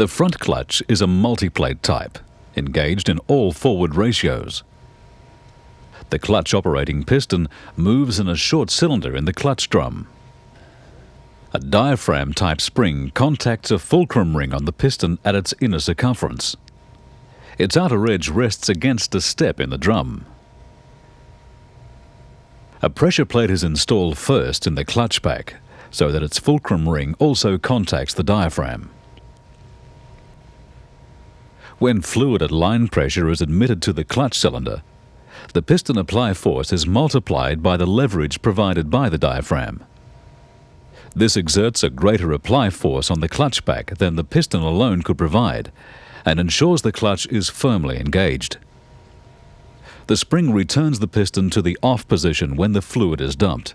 The front clutch is a multiplate type, engaged in all forward ratios. The clutch operating piston moves in a short cylinder in the clutch drum. A diaphragm-type spring contacts a fulcrum ring on the piston at its inner circumference. Its outer edge rests against a step in the drum. A pressure plate is installed first in the clutch pack so that its fulcrum ring also contacts the diaphragm. When fluid at line pressure is admitted to the clutch cylinder, the piston apply force is multiplied by the leverage provided by the diaphragm. This exerts a greater apply force on the clutch pack than the piston alone could provide and ensures the clutch is firmly engaged. The spring returns the piston to the off position when the fluid is dumped.